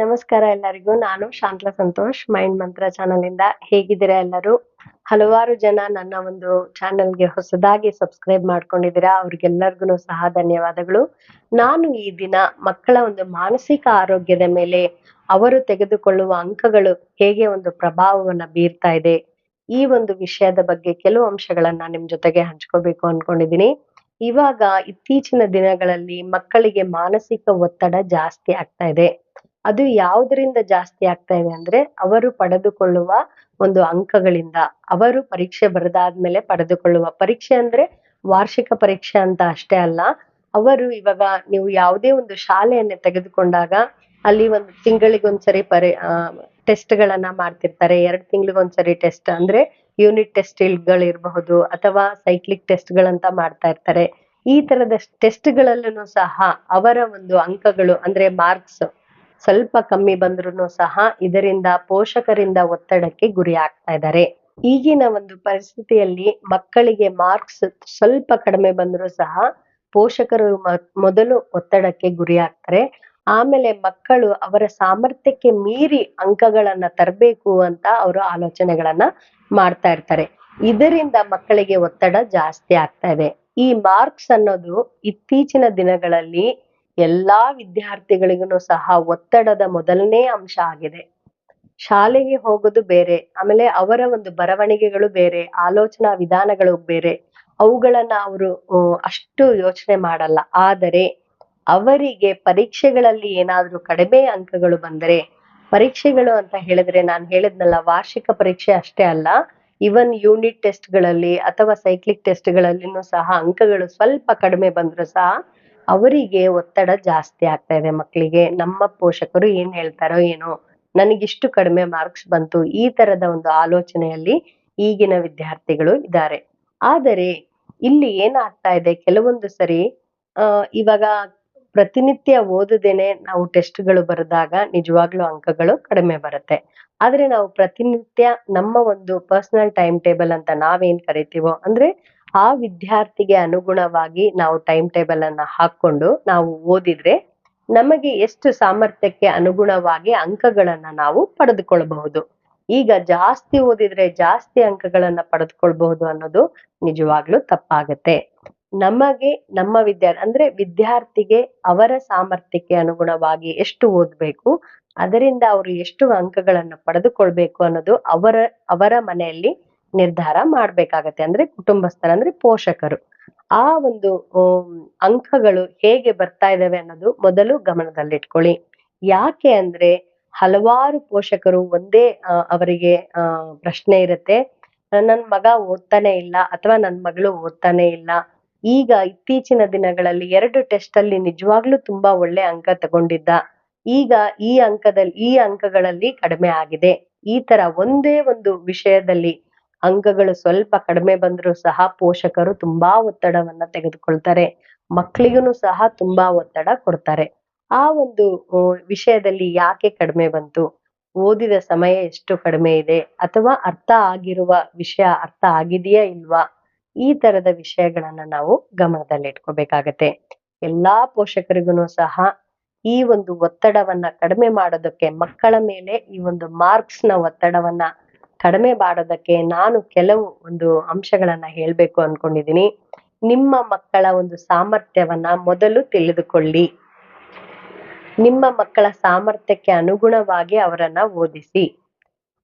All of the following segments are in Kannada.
ನಮಸ್ಕಾರ ಎಲ್ಲರಿಗೂ. ನಾನು ಶಾಂತಲಾ ಸಂತೋಷ್, ಮೈಂಡ್ ಮಂತ್ರ ಚಾನಲ್ ಇಂದ. ಹೇಗಿದ್ದೀರಾ ಎಲ್ಲರೂ? ಹಲವಾರು ಜನ ನನ್ನ ಒಂದು ಚಾನೆಲ್ಗೆ ಹೊಸದಾಗಿ ಸಬ್ಸ್ಕ್ರೈಬ್ ಮಾಡ್ಕೊಂಡಿದ್ದೀರಾ. ಅವ್ರಿಗೆಲ್ಲರಿಗೂ ಸಹ ಧನ್ಯವಾದಗಳು. ನಾನು ಈ ದಿನ ಮಕ್ಕಳ ಒಂದು ಮಾನಸಿಕ ಆರೋಗ್ಯದ ಮೇಲೆ ಅವರು ತೆಗೆದುಕೊಳ್ಳುವ ಅಂಕಗಳು ಹೇಗೆ ಒಂದು ಪ್ರಭಾವವನ್ನ ಬೀರ್ತಾ ಇದೆ, ಈ ಒಂದು ವಿಷಯದ ಬಗ್ಗೆ ಕೆಲವು ಅಂಶಗಳನ್ನ ನಿಮ್ ಜೊತೆಗೆ ಹಂಚ್ಕೋಬೇಕು ಅನ್ಕೊಂಡಿದೀನಿ. ಇವಾಗ ಇತ್ತೀಚಿನ ದಿನಗಳಲ್ಲಿ ಮಕ್ಕಳಿಗೆ ಮಾನಸಿಕ ಒತ್ತಡ ಜಾಸ್ತಿ ಆಗ್ತಾ ಇದೆ. ಅದು ಯಾವುದರಿಂದ ಜಾಸ್ತಿ ಆಗ್ತಾ ಇದೆ ಅಂದ್ರೆ, ಅವರು ಪಡೆದುಕೊಳ್ಳುವ ಒಂದು ಅಂಕಗಳಿಂದ. ಅವರು ಪರೀಕ್ಷೆ ಬರೆದಾದ್ಮೇಲೆ ಪಡೆದುಕೊಳ್ಳುವ ಪರೀಕ್ಷೆ ಅಂದ್ರೆ ವಾರ್ಷಿಕ ಪರೀಕ್ಷೆ ಅಂತ ಅಷ್ಟೇ ಅಲ್ಲ. ಅವರು ಇವಾಗ ನೀವು ಯಾವುದೇ ಒಂದು ಶಾಲೆಯನ್ನ ತೆಗೆದುಕೊಂಡಾಗ ಅಲ್ಲಿ ಒಂದು ತಿಂಗಳಿಗೊಂದ್ಸರಿ ಟೆಸ್ಟ್ ಗಳನ್ನ ಮಾಡ್ತಿರ್ತಾರೆ. 2 ತಿಂಗಳಿಗೊಂದ್ಸರಿ ಟೆಸ್ಟ್ ಅಂದ್ರೆ ಯೂನಿಟ್ ಟೆಸ್ಟ್ಗಳಿರಬಹುದು ಅಥವಾ ಸೈಕ್ಲಿಕ್ ಟೆಸ್ಟ್ ಗಳಂತ ಮಾಡ್ತಾ ಇರ್ತಾರೆ. ಈ ತರದ ಟೆಸ್ಟ್ ಗಳಲ್ಲೂ ಸಹ ಅವರ ಒಂದು ಅಂಕಗಳು ಅಂದ್ರೆ ಮಾರ್ಕ್ಸ್ ಸ್ವಲ್ಪ ಕಮ್ಮಿ ಬಂದ್ರು ಸಹ ಇದರಿಂದ ಪೋಷಕರಿಂದ ಒತ್ತಡಕ್ಕೆ ಗುರಿ ಆಗ್ತಾ ಇದ್ದಾರೆ. ಈಗಿನ ಒಂದು ಪರಿಸ್ಥಿತಿಯಲ್ಲಿ ಮಕ್ಕಳಿಗೆ ಮಾರ್ಕ್ಸ್ ಸ್ವಲ್ಪ ಕಡಿಮೆ ಬಂದ್ರು ಸಹ ಪೋಷಕರು ಮೊದಲು ಒತ್ತಡಕ್ಕೆ ಗುರಿ ಆಗ್ತಾರೆ. ಆಮೇಲೆ ಮಕ್ಕಳು ಅವರ ಸಾಮರ್ಥ್ಯಕ್ಕೆ ಮೀರಿ ಅಂಕಗಳನ್ನ ತರಬೇಕು ಅಂತ ಅವರು ಆಲೋಚನೆಗಳನ್ನ ಮಾಡ್ತಾ ಇರ್ತಾರೆ. ಇದರಿಂದ ಮಕ್ಕಳಿಗೆ ಒತ್ತಡ ಜಾಸ್ತಿ ಆಗ್ತಾ ಇದೆ. ಈ ಮಾರ್ಕ್ಸ್ ಅನ್ನೋದು ಇತ್ತೀಚಿನ ದಿನಗಳಲ್ಲಿ ಎಲ್ಲಾ ವಿದ್ಯಾರ್ಥಿಗಳಿಗೂ ಸಹ ಒತ್ತಡದ ಮೊದಲನೇ ಅಂಶ ಆಗಿದೆ. ಶಾಲೆಗೆ ಹೋಗೋದು ಬೇರೆ, ಆಮೇಲೆ ಅವರ ಒಂದು ಬರವಣಿಗೆಗಳು ಬೇರೆ, ಆಲೋಚನಾ ವಿಧಾನಗಳು ಬೇರೆ. ಅವುಗಳನ್ನ ಅವರು ಅಷ್ಟು ಯೋಚನೆ ಮಾಡಲ್ಲ. ಆದರೆ ಅವರಿಗೆ ಪರೀಕ್ಷೆಗಳಲ್ಲಿ ಏನಾದ್ರೂ ಕಡಿಮೆ ಅಂಕಗಳು ಬಂದರೆ, ಪರೀಕ್ಷೆಗಳು ಅಂತ ಹೇಳಿದ್ರೆ ನಾನು ಹೇಳಿದ್ನಲ್ಲ, ವಾರ್ಷಿಕ ಪರೀಕ್ಷೆ ಅಷ್ಟೇ ಅಲ್ಲ, ಇವನ್ ಯೂನಿಟ್ ಟೆಸ್ಟ್ ಗಳಲ್ಲಿ ಅಥವಾ ಸೈಕ್ಲಿಕ್ ಟೆಸ್ಟ್ ಗಳಲ್ಲಿನೂ ಸಹ ಅಂಕಗಳು ಸ್ವಲ್ಪ ಕಡಿಮೆ ಬಂದ್ರು ಸಹ ಅವರಿಗೆ ಒತ್ತಡ ಜಾಸ್ತಿ ಆಗ್ತಾ ಇದೆ. ಮಕ್ಕಳಿಗೆ ನಮ್ಮ ಪೋಷಕರು ಏನ್ ಹೇಳ್ತಾರೋ ಏನೋ, ನನಗಿಷ್ಟು ಕಡಿಮೆ ಮಾರ್ಕ್ಸ್ ಬಂತು, ಈ ತರದ ಒಂದು ಆಲೋಚನೆಯಲ್ಲಿ ಈಗಿನ ವಿದ್ಯಾರ್ಥಿಗಳು ಇದ್ದಾರೆ. ಆದರೆ ಇಲ್ಲಿ ಏನಾಗ್ತಾ ಇದೆ, ಕೆಲವೊಂದು ಸರಿ ಇವಾಗ ಪ್ರತಿನಿತ್ಯ ಓದದೇನೆ ನಾವು ಟೆಸ್ಟ್ಗಳು ಬರೆದಾಗ ನಿಜವಾಗ್ಲೂ ಅಂಕಗಳು ಕಡಿಮೆ ಬರುತ್ತೆ. ಆದ್ರೆ ನಾವು ಪ್ರತಿನಿತ್ಯ ನಮ್ಮ ಒಂದು ಪರ್ಸನಲ್ ಟೈಮ್ ಟೇಬಲ್ ಅಂತ ನಾವೇನ್ ಕರಿತೀವೋ, ಅಂದ್ರೆ ಆ ವಿದ್ಯಾರ್ಥಿಗೆ ಅನುಗುಣವಾಗಿ ನಾವು ಟೈಮ್ ಟೇಬಲ್ ಅನ್ನ ಹಾಕೊಂಡು ನಾವು ಓದಿದ್ರೆ ನಮಗೆ ಎಷ್ಟು ಸಾಮರ್ಥ್ಯಕ್ಕೆ ಅನುಗುಣವಾಗಿ ಅಂಕಗಳನ್ನ ನಾವು ಪಡೆದುಕೊಳ್ಳಬಹುದು. ಈಗ ಜಾಸ್ತಿ ಓದಿದ್ರೆ ಜಾಸ್ತಿ ಅಂಕಗಳನ್ನ ಪಡೆದುಕೊಳ್ಬಹುದು ಅನ್ನೋದು ನಿಜವಾಗ್ಲೂ ತಪ್ಪಾಗತ್ತೆ. ನಮಗೆ ನಮ್ಮ ಅಂದ್ರೆ ವಿದ್ಯಾರ್ಥಿಗೆ ಅವರ ಸಾಮರ್ಥ್ಯಕ್ಕೆ ಅನುಗುಣವಾಗಿ ಎಷ್ಟು ಓದ್ಬೇಕು, ಅದರಿಂದ ಅವರು ಎಷ್ಟು ಅಂಕಗಳನ್ನ ಪಡೆದುಕೊಳ್ಬೇಕು ಅನ್ನೋದು ಅವರ ಮನೆಯಲ್ಲಿ ನಿರ್ಧಾರ ಮಾಡ್ಬೇಕಾಗತ್ತೆ. ಅಂದ್ರೆ ಕುಟುಂಬಸ್ಥರ ಅಂದ್ರೆ ಪೋಷಕರು. ಆ ಒಂದು ಅಂಕಗಳು ಹೇಗೆ ಬರ್ತಾ ಇದಾವೆ ಅನ್ನೋದು ಮೊದಲು ಗಮನದಲ್ಲಿಟ್ಕೊಳ್ಳಿ. ಯಾಕೆ ಅಂದ್ರೆ ಹಲವಾರು ಪೋಷಕರು ಒಂದೇ ಅವರಿಗೆ ಪ್ರಶ್ನೆ ಇರುತ್ತೆ, ನನ್ ಮಗ ಓದ್ತಾನೆ ಇಲ್ಲ ಅಥವಾ ನನ್ ಮಗಳು ಓದ್ತಾನೆ ಇಲ್ಲ. ಈಗ ಇತ್ತೀಚಿನ ದಿನಗಳಲ್ಲಿ 2 ಟೆಸ್ಟ್ ಅಲ್ಲಿ ನಿಜವಾಗ್ಲೂ ತುಂಬಾ ಒಳ್ಳೆ ಅಂಕ ತಗೊಂಡಿದ್ದ, ಈಗ ಈ ಅಂಕಗಳಲ್ಲಿ ಕಡಿಮೆ ಆಗಿದೆ. ಈ ತರ ಒಂದೇ ಒಂದು ವಿಷಯದಲ್ಲಿ ಅಂಕಗಳು ಸ್ವಲ್ಪ ಕಡಿಮೆ ಬಂದ್ರು ಸಹ ಪೋಷಕರು ತುಂಬಾ ಒತ್ತಡವನ್ನ ತೆಗೆದುಕೊಳ್ತಾರೆ. ಮಕ್ಳಿಗೂ ಸಹ ತುಂಬಾ ಒತ್ತಡ ಕೊಡ್ತಾರೆ. ಆ ಒಂದು ವಿಷಯದಲ್ಲಿ ಯಾಕೆ ಕಡಿಮೆ ಬಂತು, ಓದಿದ ಸಮಯ ಎಷ್ಟು ಕಡಿಮೆ ಇದೆ, ಅಥವಾ ಅರ್ಥ ಆಗಿರುವ ವಿಷಯ ಅರ್ಥ ಆಗಿದೆಯಾ ಇಲ್ವಾ, ಈ ತರದ ವಿಷಯಗಳನ್ನ ನಾವು ಗಮನದಲ್ಲಿಟ್ಕೋಬೇಕಾಗತ್ತೆ. ಎಲ್ಲಾ ಪೋಷಕರಿಗೂ ಸಹ ಈ ಒಂದು ಒತ್ತಡವನ್ನ ಕಡಿಮೆ ಮಾಡೋದಕ್ಕೆ, ಮಕ್ಕಳ ಮೇಲೆ ಈ ಒಂದು ಮಾರ್ಕ್ಸ್ ನ ಒತ್ತಡವನ್ನ ಕಡಿಮೆ ಮಾಡೋದಕ್ಕೆ ನಾನು ಕೆಲವು ಒಂದು ಅಂಶಗಳನ್ನ ಹೇಳ್ಬೇಕು ಅನ್ಕೊಂಡಿದೀನಿ. ನಿಮ್ಮ ಮಕ್ಕಳ ಒಂದು ಸಾಮರ್ಥ್ಯವನ್ನ ಮೊದಲು ತಿಳಿದುಕೊಳ್ಳಿ. ನಿಮ್ಮ ಮಕ್ಕಳ ಸಾಮರ್ಥ್ಯಕ್ಕೆ ಅನುಗುಣವಾಗಿ ಅವರನ್ನ ಓದಿಸಿ.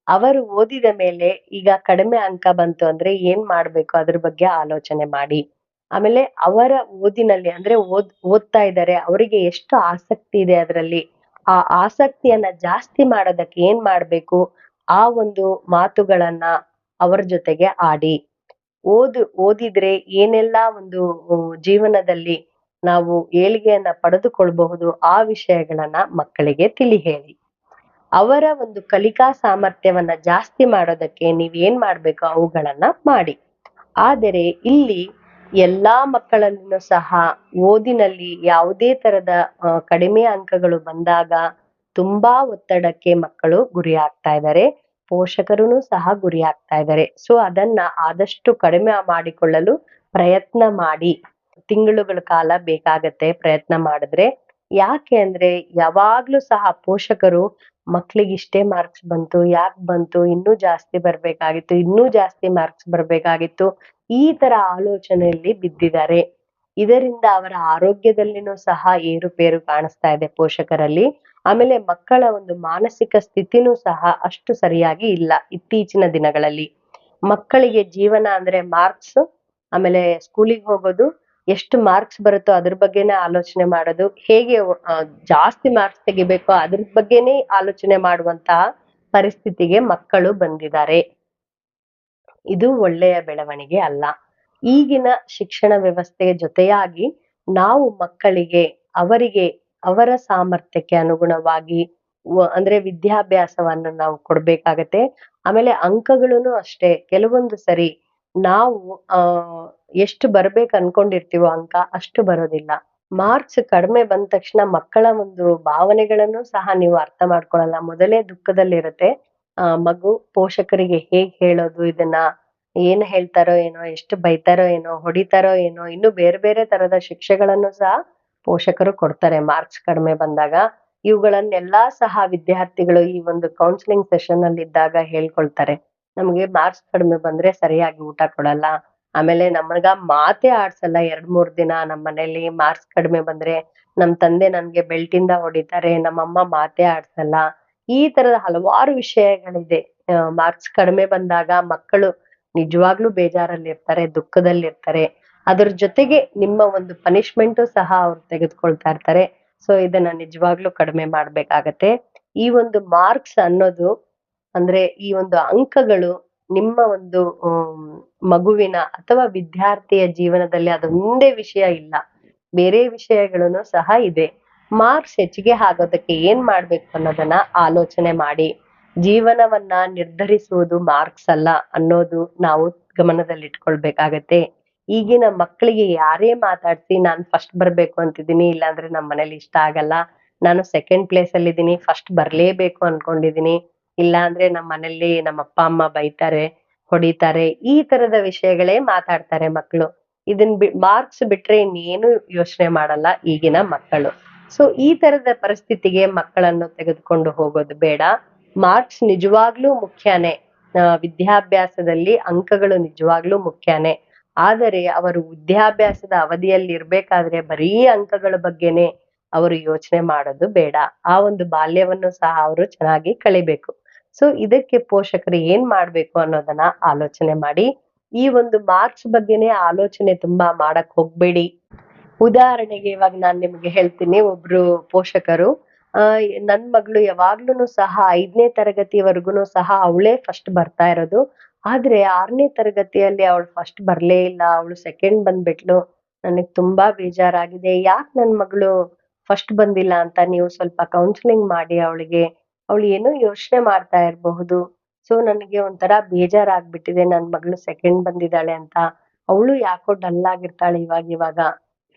ಅವರು ಓದಿದ ಮೇಲೆ ಈಗ ಕಡಿಮೆ ಅಂಕ ಬಂತು ಅಂದ್ರೆ ಏನ್ ಮಾಡ್ಬೇಕು ಅದ್ರ ಬಗ್ಗೆ ಆಲೋಚನೆ ಮಾಡಿ. ಆಮೇಲೆ ಅವರ ಓದಿನಲ್ಲಿ ಅಂದ್ರೆ ಓದ್ತಾ ಇದ್ದಾರೆ, ಅವರಿಗೆ ಎಷ್ಟು ಆಸಕ್ತಿ ಇದೆ ಅದರಲ್ಲಿ, ಆ ಆಸಕ್ತಿಯನ್ನ ಜಾಸ್ತಿ ಮಾಡೋದಕ್ಕೆ ಏನ್ ಮಾಡ್ಬೇಕು, ಆ ಒಂದು ಮಾತುಗಳನ್ನ ಅವರ ಜೊತೆಗೆ ಆಡಿ. ಓದಿದ್ರೆ ಏನೆಲ್ಲಾ ಒಂದು ಜೀವನದಲ್ಲಿ ನಾವು ಏಳಿಗೆಯನ್ನ ಪಡೆದುಕೊಳ್ಬಹುದು, ಆ ವಿಷಯಗಳನ್ನ ಮಕ್ಕಳಿಗೆ ತಿಳಿ ಹೇಳಿ. ಅವರ ಒಂದು ಕಲಿಕಾ ಸಾಮರ್ಥ್ಯವನ್ನ ಜಾಸ್ತಿ ಮಾಡೋದಕ್ಕೆ ನೀವ್ ಏನ್ ಮಾಡ್ಬೇಕು ಅವುಗಳನ್ನ ಮಾಡಿ. ಆದರೆ ಇಲ್ಲಿ ಎಲ್ಲಾ ಮಕ್ಕಳನ್ನು ಸಹ ಓದಿನಲ್ಲಿ ಯಾವುದೇ ತರದ ಕಡಿಮೆ ಅಂಕಗಳು ಬಂದಾಗ ತುಂಬಾ ಒತ್ತಡಕ್ಕೆ ಮಕ್ಕಳು ಗುರಿ ಆಗ್ತಾ ಇದ್ದಾರೆ. ಪೋಷಕರು ಸಹ ಗುರಿ ಆಗ್ತಾ ಇದ್ದಾರೆ. ಸೊ ಅದನ್ನ ಆದಷ್ಟು ಕಡಿಮೆ ಮಾಡಿಕೊಳ್ಳಲು ಪ್ರಯತ್ನ ಮಾಡಿ. ತಿಂಗಳುಗಳ ಕಾಲ ಬೇಕಾಗತ್ತೆ ಪ್ರಯತ್ನ ಮಾಡಿದ್ರೆ. ಯಾಕೆ ಅಂದ್ರೆ ಯಾವಾಗ್ಲೂ ಸಹ ಪೋಷಕರು ಮಕ್ಳಿಗೆ ಇಷ್ಟೇ ಮಾರ್ಕ್ಸ್ ಬಂತು, ಯಾಕೆ ಬಂತು, ಇನ್ನೂ ಜಾಸ್ತಿ ಬರ್ಬೇಕಾಗಿತ್ತು, ಇನ್ನೂ ಜಾಸ್ತಿ ಮಾರ್ಕ್ಸ್ ಬರ್ಬೇಕಾಗಿತ್ತು, ಈ ತರ ಆಲೋಚನೆಯಲ್ಲಿ ಬಿದ್ದಿದ್ದಾರೆ. ಇದರಿಂದ ಅವರ ಆರೋಗ್ಯದಲ್ಲಿನೂ ಸಹ ಏರುಪೇರು ಕಾಣಿಸ್ತಾ ಇದೆ ಪೋಷಕರಲ್ಲಿ. ಆಮೇಲೆ ಮಕ್ಕಳ ಒಂದು ಮಾನಸಿಕ ಸ್ಥಿತಿನೂ ಸಹ ಅಷ್ಟು ಸರಿಯಾಗಿ ಇಲ್ಲ ಇತ್ತೀಚಿನ ದಿನಗಳಲ್ಲಿ. ಮಕ್ಕಳಿಗೆ ಜೀವನ ಅಂದ್ರೆ ಮಾರ್ಕ್ಸ್, ಆಮೇಲೆ ಸ್ಕೂಲಿಗೆ ಹೋಗೋದು, ಎಷ್ಟು ಮಾರ್ಕ್ಸ್ ಬರುತ್ತೋ ಅದ್ರ ಬಗ್ಗೆನೇ ಆಲೋಚನೆ ಮಾಡೋದು, ಹೇಗೆ ಜಾಸ್ತಿ ಮಾರ್ಕ್ಸ್ ತೆಗಿಬೇಕೋ ಅದ್ರ ಬಗ್ಗೆನೇ ಆಲೋಚನೆ ಮಾಡುವಂತಹ ಪರಿಸ್ಥಿತಿಗೆ ಮಕ್ಕಳು ಬಂದಿದ್ದಾರೆ. ಇದು ಒಳ್ಳೆಯ ಬೆಳವಣಿಗೆ ಅಲ್ಲ. ಈಗಿನ ಶಿಕ್ಷಣ ವ್ಯವಸ್ಥೆಯ ಜೊತೆಯಾಗಿ ನಾವು ಮಕ್ಕಳಿಗೆ ಅವರಿಗೆ ಅವರ ಸಾಮರ್ಥ್ಯಕ್ಕೆ ಅನುಗುಣವಾಗಿ ಅಂದ್ರೆ ವಿದ್ಯಾಭ್ಯಾಸವನ್ನು ನಾವು ಕೊಡ್ಬೇಕಾಗತ್ತೆ. ಆಮೇಲೆ ಅಂಕಗಳನ್ನು ಅಷ್ಟೇ ಕೆಲವೊಂದು ಸರಿ ನಾವು ಎಷ್ಟು ಬರ್ಬೇಕು ಅನ್ಕೊಂಡಿರ್ತೀವೋ ಅಂಕ ಅಷ್ಟು ಬರೋದಿಲ್ಲ. ಮಾರ್ಕ್ಸ್ ಕಡಿಮೆ ಬಂದ ತಕ್ಷಣ ಮಕ್ಕಳ ಒಂದು ಭಾವನೆಗಳನ್ನು ಸಹ ನೀವು ಅರ್ಥ ಮಾಡ್ಕೊಳಲ್ಲ. ಮೊದಲೇ ದುಃಖದಲ್ಲಿರುತ್ತೆ ಮಗು. ಪೋಷಕರಿಗೆ ಹೇಗ್ ಹೇಳೋದು ಇದನ್ನ, ಏನ್ ಹೇಳ್ತಾರೋ ಏನೋ, ಎಷ್ಟು ಬೈತಾರೋ ಏನೋ, ಹೊಡಿತಾರೋ ಏನೋ, ಇನ್ನು ಬೇರೆ ಬೇರೆ ತರದ ಶಿಕ್ಷೆಗಳನ್ನು ಸಹ ಪೋಷಕರು ಕೊಡ್ತಾರೆ ಮಾರ್ಕ್ಸ್ ಕಡಿಮೆ ಬಂದಾಗ. ಇವುಗಳನ್ನೆಲ್ಲಾ ಸಹ ವಿದ್ಯಾರ್ಥಿಗಳು ಈ ಒಂದು ಕೌನ್ಸಿಲಿಂಗ್ ಸೆಷನ್ ಅಲ್ಲಿ ಇದ್ದಾಗ ಹೇಳ್ಕೊಳ್ತಾರೆ. ನಮ್ಗೆ ಮಾರ್ಕ್ಸ್ ಕಡಿಮೆ ಬಂದ್ರೆ ಸರಿಯಾಗಿ ಊಟ ಕೊಡಲ್ಲ, ಆಮೇಲೆ ನಮಗ ಮಾತೇ ಆಡ್ಸಲ್ಲ 2-3 ದಿನ. ನಮ್ ಮನೇಲಿ ಮಾರ್ಕ್ಸ್ ಕಡಿಮೆ ಬಂದ್ರೆ ನಮ್ ತಂದೆ ನನ್ಗೆ ಬೆಲ್ಟಿಂದ ಹೊಡಿತಾರೆ, ನಮ್ಮಮ್ಮ ಮಾತೇ ಆಡ್ಸಲ್ಲ. ಈ ತರದ ಹಲವಾರು ವಿಷಯಗಳಿದೆ. ಮಾರ್ಕ್ಸ್ ಕಡಿಮೆ ಬಂದಾಗ ಮಕ್ಕಳು ನಿಜವಾಗ್ಲೂ ಬೇಜಾರಲ್ಲಿರ್ತಾರೆ, ದುಃಖದಲ್ಲಿರ್ತಾರೆ. ಅದ್ರ ಜೊತೆಗೆ ನಿಮ್ಮ ಒಂದು ಪನಿಷ್ಮೆಂಟು ಸಹ ಅವ್ರು ತೆಗೆದುಕೊಳ್ತಾ ಇರ್ತಾರೆ. ಸೊ ಇದನ್ನ ನಿಜವಾಗ್ಲೂ ಕಡಿಮೆ ಮಾಡ್ಬೇಕಾಗತ್ತೆ. ಈ ಒಂದು ಮಾರ್ಕ್ಸ್ ಅನ್ನೋದು ಅಂದ್ರೆ ಈ ಒಂದು ಅಂಕಗಳು ನಿಮ್ಮ ಒಂದು ಮಗುವಿನ ಅಥವಾ ವಿದ್ಯಾರ್ಥಿಯ ಜೀವನದಲ್ಲಿ ಅದೊಂದೇ ವಿಷಯ ಇಲ್ಲ, ಬೇರೆ ವಿಷಯಗಳನ್ನು ಸಹ ಇದೆ. ಮಾರ್ಕ್ಸ್ ಹೆಚ್ಚಿಗೆ ಆಗೋದಕ್ಕೆ ಏನ್ ಮಾಡ್ಬೇಕು ಅನ್ನೋದನ್ನ ಆಲೋಚನೆ ಮಾಡಿ. ಜೀವನವನ್ನ ನಿರ್ಧರಿಸುವುದು ಮಾರ್ಕ್ಸ್ ಅಲ್ಲ ಅನ್ನೋದು ನಾವು ಗಮನದಲ್ಲಿಟ್ಕೊಳ್ಬೇಕಾಗತ್ತೆ. ಈಗಿನ ಮಕ್ಕಳಿಗೆ ಯಾರೇ ಮಾತಾಡ್ಸಿ ನಾನ್ ಫಸ್ಟ್ ಬರ್ಬೇಕು ಅಂತಿದ್ದೀನಿ, ಇಲ್ಲಾಂದ್ರೆ ನಮ್ ಮನೇಲಿ ಇಷ್ಟ ಆಗಲ್ಲ, ನಾನು ಸೆಕೆಂಡ್ ಪ್ಲೇಸ್ ಅಲ್ಲಿ ಇದೀನಿ, ಫಸ್ಟ್ ಬರ್ಲೇಬೇಕು ಅನ್ಕೊಂಡಿದೀನಿ, ಇಲ್ಲ ಅಂದ್ರೆ ನಮ್ ಮನೇಲಿ ನಮ್ಮ ಅಪ್ಪ ಅಮ್ಮ ಬೈತಾರೆ, ಹೊಡಿತಾರೆ, ಈ ತರದ ವಿಷಯಗಳೇ ಮಾತಾಡ್ತಾರೆ ಮಕ್ಕಳು. ಇದನ್ ಮಾರ್ಕ್ಸ್ ಬಿಟ್ರೆ ಇನ್ನೇನು ಯೋಚನೆ ಮಾಡಲ್ಲ ಈಗಿನ ಮಕ್ಕಳು. ಸೊ ಈ ತರದ ಪರಿಸ್ಥಿತಿಗೆ ಮಕ್ಕಳನ್ನು ತೆಗೆದುಕೊಂಡು ಹೋಗೋದು ಬೇಡ. ಮಾರ್ಕ್ಸ್ ನಿಜವಾಗ್ಲೂ ಮುಖ್ಯನೇ. ವಿದ್ಯಾಭ್ಯಾಸದಲ್ಲಿ ಅಂಕಗಳು ನಿಜವಾಗ್ಲೂ ಮುಖ್ಯನೇ. ಆದರೆ ಅವರು ವಿದ್ಯಾಭ್ಯಾಸದ ಅವಧಿಯಲ್ಲಿ ಇರ್ಬೇಕಾದ್ರೆ ಬರೀ ಅಂಕಗಳ ಬಗ್ಗೆನೆ ಅವರು ಯೋಚನೆ ಮಾಡೋದು ಬೇಡ. ಆ ಒಂದು ಬಾಲ್ಯವನ್ನು ಸಹ ಅವರು ಚೆನ್ನಾಗಿ ಕಳಿಬೇಕು. ಸೊ ಇದಕ್ಕೆ ಪೋಷಕರು ಏನ್ ಮಾಡ್ಬೇಕು ಅನ್ನೋದನ್ನ ಆಲೋಚನೆ ಮಾಡಿ. ಈ ಒಂದು ಮಾರ್ಕ್ಸ್ ಬಗ್ಗೆನೇ ಆಲೋಚನೆ ತುಂಬಾ ಮಾಡಕ್ ಹೋಗ್ಬೇಡಿ. ಉದಾಹರಣೆಗೆ ಇವಾಗ ನಾನ್ ನಿಮ್ಗೆ ಹೇಳ್ತೀನಿ. ಒಬ್ರು ಪೋಷಕರು ನನ್ ಮಗಳು ಯಾವಾಗ್ಲೂನು ಸಹ 5ನೇ ತರಗತಿವರೆಗೂನು ಸಹ ಅವಳೇ ಫಸ್ಟ್ ಬರ್ತಾ ಇರೋದು. ಆದ್ರೆ 6ನೇ ತರಗತಿಯಲ್ಲಿ ಅವಳು ಫಸ್ಟ್ ಬರ್ಲೇ ಇಲ್ಲ, ಅವಳು ಸೆಕೆಂಡ್ ಬಂದ್ಬಿಟ್ಲು. ನನಗ್ ತುಂಬಾ ಬೇಜಾರಾಗಿದೆ. ಯಾಕ್ ನನ್ ಮಗಳು ಫಸ್ಟ್ ಬಂದಿಲ್ಲ ಅಂತ ನೀವು ಸ್ವಲ್ಪ ಕೌನ್ಸಿಲಿಂಗ್ ಮಾಡಿ ಅವಳಿಗೆ. ಅವಳು ಏನೋ ಯೋಚನೆ ಮಾಡ್ತಾ ಇರಬಹುದು. ಸೊ ನನಗೆ ಒಂಥರ ಬೇಜಾರಾಗ್ಬಿಟ್ಟಿದೆ, ನನ್ ಮಗಳು ಸೆಕೆಂಡ್ ಬಂದಿದ್ದಾಳೆ ಅಂತ. ಅವಳು ಯಾಕೋ ಡಲ್ ಆಗಿರ್ತಾಳೆ ಇವಾಗ.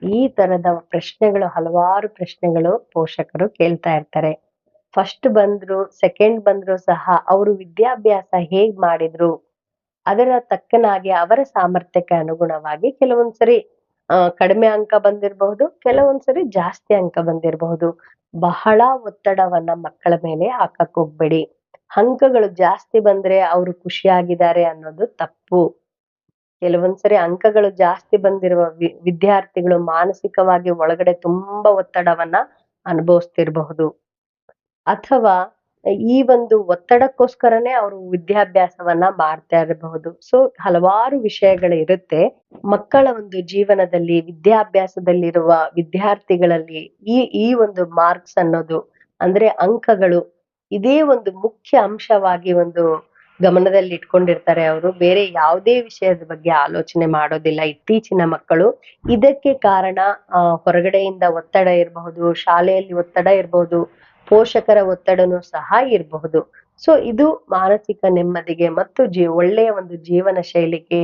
ಈ ತರದ ಪ್ರಶ್ನೆಗಳು, ಹಲವಾರು ಪ್ರಶ್ನೆಗಳು ಪೋಷಕರು ಕೇಳ್ತಾ ಇರ್ತಾರೆ. ಫಸ್ಟ್ ಬಂದ್ರು, ಸೆಕೆಂಡ್ ಬಂದ್ರು ಸಹ ಅವರು ವಿದ್ಯಾಭ್ಯಾಸ ಹೇಗ್ ಮಾಡಿದ್ರು, ಅದರ ತಕ್ಕನಾಗಿ ಅವರ ಸಾಮರ್ಥ್ಯಕ್ಕೆ ಅನುಗುಣವಾಗಿ ಕೆಲವೊಂದ್ಸರಿ ಕಡಿಮೆ ಅಂಕ ಬಂದಿರಬಹುದು, ಕೆಲವೊಂದ್ಸರಿ ಜಾಸ್ತಿ ಅಂಕ ಬಂದಿರಬಹುದು. ಬಹಳ ಒತ್ತಡವನ್ನ ಮಕ್ಕಳ ಮೇಲೆ ಹಾಕಕ್ ಹೋಗ್ಬೇಡಿ. ಅಂಕಗಳು ಜಾಸ್ತಿ ಬಂದ್ರೆ ಅವರು ಖುಷಿಯಾಗಿದ್ದಾರೆ ಅನ್ನೋದು ತಪ್ಪು. ಕೆಲವೊಂದ್ಸರಿ ಅಂಕಗಳು ಜಾಸ್ತಿ ಬಂದಿರುವ ವಿದ್ಯಾರ್ಥಿಗಳು ಮಾನಸಿಕವಾಗಿ ಒಳಗಡೆ ತುಂಬಾ ಒತ್ತಡವನ್ನ ಅನುಭವಿಸ್ತಿರ್ಬಹುದು. ಅಥವಾ ಈ ಒಂದು ಒತ್ತಡಕ್ಕೋಸ್ಕರನೇ ಅವರು ವಿದ್ಯಾಭ್ಯಾಸವನ್ನ ಮಾಡ್ತಾ ಇರಬಹುದು. ಸೊ ಹಲವಾರು ವಿಷಯಗಳು ಇರುತ್ತೆ. ಮಕ್ಕಳ ಒಂದು ಜೀವನದಲ್ಲಿ ವಿದ್ಯಾಭ್ಯಾಸದಲ್ಲಿರುವ ವಿದ್ಯಾರ್ಥಿಗಳಲ್ಲಿ ಈ ಒಂದು ಮಾರ್ಕ್ಸ್ ಅನ್ನೋದು ಅಂದ್ರೆ ಅಂಕಗಳು ಇದೇ ಒಂದು ಮುಖ್ಯ ಅಂಶವಾಗಿ ಒಂದು ಗಮನದಲ್ಲಿ ಇಟ್ಕೊಂಡಿರ್ತಾರೆ ಅವರು. ಬೇರೆ ಯಾವುದೇ ವಿಷಯದ ಬಗ್ಗೆ ಆಲೋಚನೆ ಮಾಡೋದಿಲ್ಲ ಇತ್ತೀಚಿನ ಮಕ್ಕಳು. ಇದಕ್ಕೆ ಕಾರಣ ಹೊರಗಡೆಯಿಂದ ಒತ್ತಡ ಇರಬಹುದು, ಶಾಲೆಯಲ್ಲಿ ಒತ್ತಡ ಇರಬಹುದು, ಪೋಷಕರ ಒತ್ತಡನೂ ಸಹ ಇರಬಹುದು. ಸೊ ಇದು ಮಾನಸಿಕ ನೆಮ್ಮದಿಗೆ ಮತ್ತು ಒಳ್ಳೆಯ ಒಂದು ಜೀವನ ಶೈಲಿಗೆ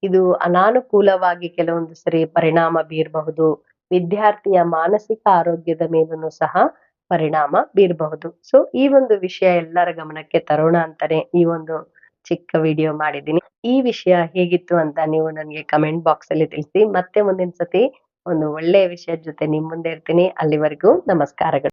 ಇದು ಅನಾನುಕೂಲವಾಗಿ ಕೆಲವೊಂದು ಸರಿ ಪರಿಣಾಮ ಬೀರಬಹುದು. ವಿದ್ಯಾರ್ಥಿಯ ಮಾನಸಿಕ ಆರೋಗ್ಯದ ಮೇಲೂ ಸಹ ಪರಿಣಾಮ ಬೀರಬಹುದು. ಸೊ ಈ ಒಂದು ವಿಷಯ ಎಲ್ಲರ ಗಮನಕ್ಕೆ ತರೋಣ ಅಂತಾನೆ ಈ ಒಂದು ಚಿಕ್ಕ ವಿಡಿಯೋ ಮಾಡಿದ್ದೀನಿ. ಈ ವಿಷಯ ಹೇಗಿತ್ತು ಅಂತ ನೀವು ನನಗೆ ಕಮೆಂಟ್ ಬಾಕ್ಸ್ ಅಲ್ಲಿ ತಿಳಿಸಿ. ಮತ್ತೆ ಮುಂದಿನ ಸತಿ ಒಂದು ಒಳ್ಳೆಯ ವಿಷಯದ ಜೊತೆ ನಿಮ್ ಮುಂದೆ ಇರ್ತೀನಿ. ಅಲ್ಲಿವರೆಗೂ ನಮಸ್ಕಾರಗಳು.